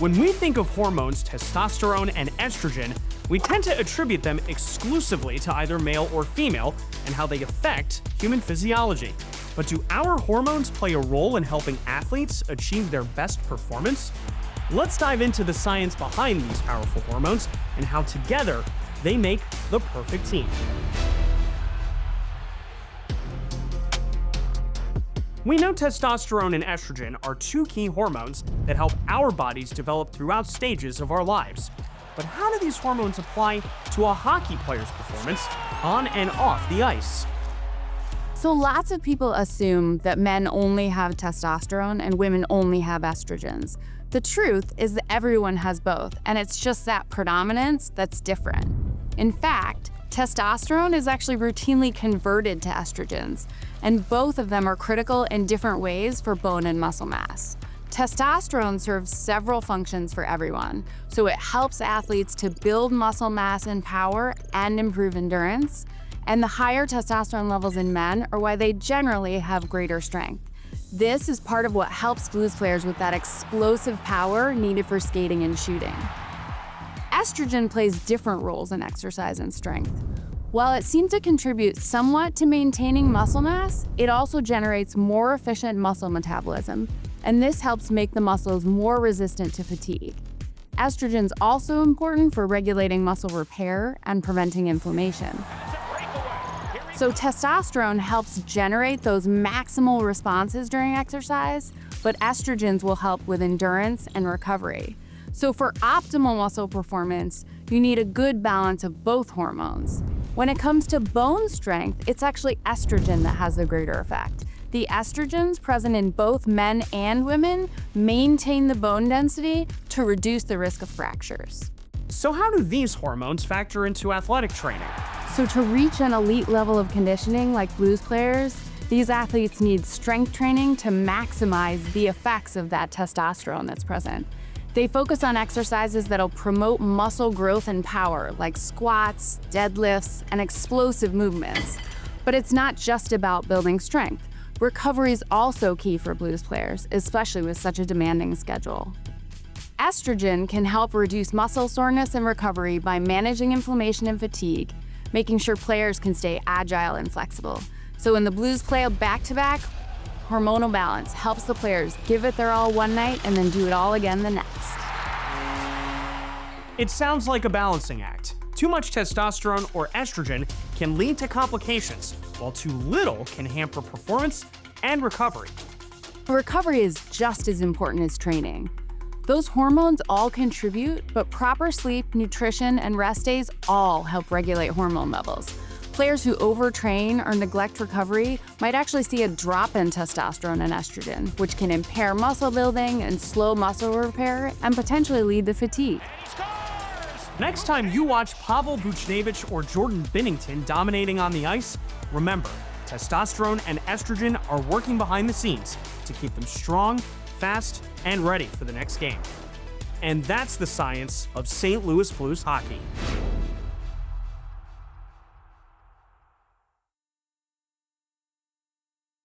When we think of hormones, testosterone and estrogen, we tend to attribute them exclusively to either male or female and how they affect human physiology. But do our hormones play a role in helping athletes achieve their best performance? Let's dive into the science behind these powerful hormones and how together they make the perfect team. We know testosterone and estrogen are two key hormones that help our bodies develop throughout stages of our lives. But how do these hormones apply to a hockey player's performance on and off the ice? So lots of people assume that men only have testosterone and women only have estrogens. The truth is that everyone has both, and it's just that predominance that's different. In fact, testosterone is actually routinely converted to estrogens, and both of them are critical in different ways for bone and muscle mass. Testosterone serves several functions for everyone, so it helps athletes to build muscle mass and power and improve endurance, and the higher testosterone levels in men are why they generally have greater strength. This is part of what helps blues players with that explosive power needed for skating and shooting. Estrogen plays different roles in exercise and strength. While it seems to contribute somewhat to maintaining muscle mass, it also generates more efficient muscle metabolism, and this helps make the muscles more resistant to fatigue. Estrogen's also important for regulating muscle repair and preventing inflammation. So testosterone helps generate those maximal responses during exercise, but estrogens will help with endurance and recovery. So for optimal muscle performance, you need a good balance of both hormones. When it comes to bone strength, it's actually estrogen that has the greater effect. The estrogens present in both men and women maintain the bone density to reduce the risk of fractures. So how do these hormones factor into athletic training? So to reach an elite level of conditioning like blues players, these athletes need strength training to maximize the effects of that testosterone that's present. They focus on exercises that'll promote muscle growth and power, like squats, deadlifts, and explosive movements. But it's not just about building strength. Recovery is also key for blues players, especially with such a demanding schedule. Estrogen can help reduce muscle soreness and recovery by managing inflammation and fatigue, making sure players can stay agile and flexible. So when the blues play back-to-back, hormonal balance helps the players give it their all one night and then do it all again the next. It sounds like a balancing act. Too much testosterone or estrogen can lead to complications, while too little can hamper performance and recovery. Recovery is just as important as training. Those hormones all contribute, but proper sleep, nutrition, and rest days all help regulate hormone levels. Players who overtrain or neglect recovery might actually see a drop in testosterone and estrogen, which can impair muscle building and slow muscle repair and potentially lead to fatigue. Next time you watch Pavel Buchnevich or Jordan Binnington dominating on the ice, remember, testosterone and estrogen are working behind the scenes to keep them strong, fast, and ready for the next game. And that's the science of St. Louis Blues hockey.